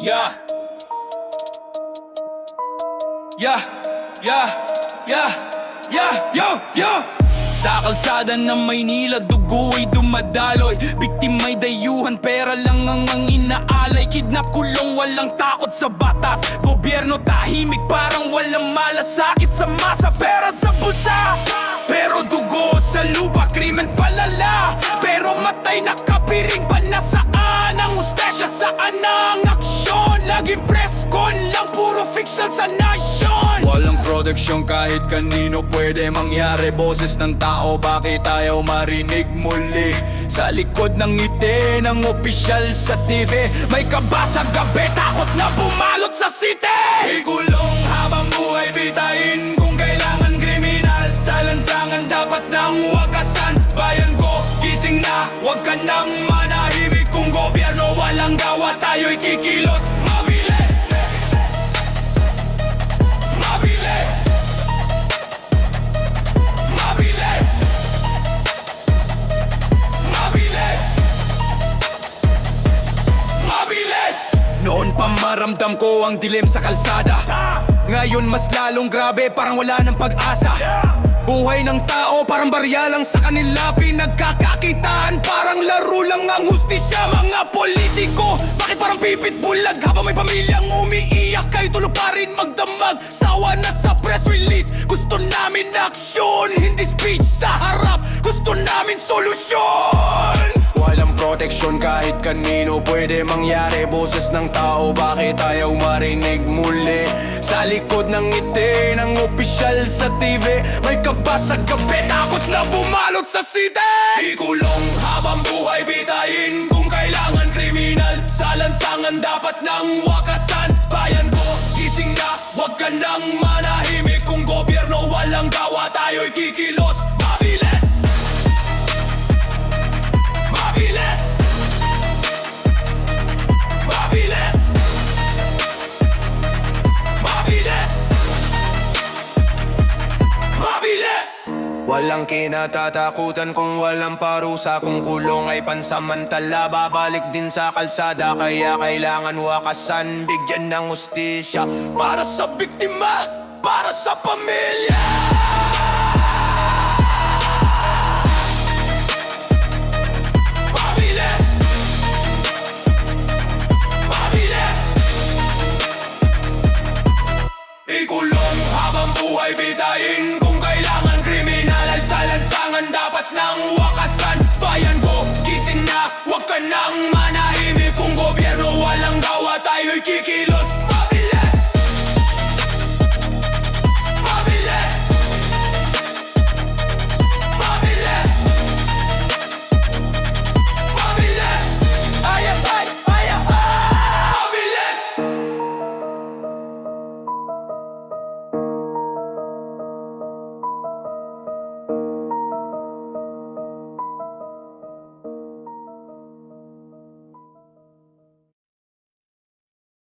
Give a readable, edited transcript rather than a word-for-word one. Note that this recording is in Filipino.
Yeah. Yeah, yeah, yeah, yeah, yo. Sa kalsada ng Maynila, dugo'y dumadaloy. Biktima'y dayuhan, pera lang ang inaalay. Kidnap, kulong, walang takot sa batas. Gobyerno tahimik, parang walang malasakit sa masa. Pera sa bulsa, pero dugo sa lupa. Krimen palala, pero matay nakapiring pa. Nasaan ang ustasya, saan ang aksyon? Laging press con lang, puro fiction sa nasyon. Walang proteksyon kahit kanino pwede mangyari. Boses ng tao, bakit ayaw marinig muli? Sa likod ng ngiti ng opisyal sa TV, may kaba sa gabi, takot na bumalot sa city. Ikulong habang buhay, bitain kung kailangan kriminal. Sa lansangan dapat nang wakasan. Bayan ko, gising na, wag ka nang manahimik. Kung gobyerno walang gawa, tayo'y kikilos. Mabilis, mabilis, mabilis, mabilis, mabilis. Noon pa maramdam ko ang dilim sa kalsada. Ngayon mas lalong grabe, parang wala ng pag-asa. Buhay ng tao parang barya lang sa kanila. Pinagkakakitaan, parang laro lang ang hustisya. Mga politiko, bakit parang pipit bulag? Habang may pamilyang umiiyak, kayo tulog pa rin magdamag. Sawa na sa press release, gusto namin aksyon, hindi speech sa harap. Gusto namin solusyon. Walang proteksyon kahit kanino pwede mangyari. Boses ng tao, bakit ayaw marinig muli? Sa likod ng ngiti ng opisyal sa TV, may kaba sa gabi, takot na bumalot sa city. Ikulong habang buhay, bitain kung kailangan kriminal. Sa lansangan dapat nang wakasan. Bayan ko, gising na, wag ka nang manahimik. Kung gobyerno walang gawa, tayo'y kikilos. Mabilis, mabilis, mabilis, mabilis, mabilis. Walang kinatatakutan kung walang parusa. Kung kulong ay pansamantala, babalik din sa kalsada. Kaya kailangan wakasan, bigyan ng hustisya. Para sa biktima, para sa pamilya.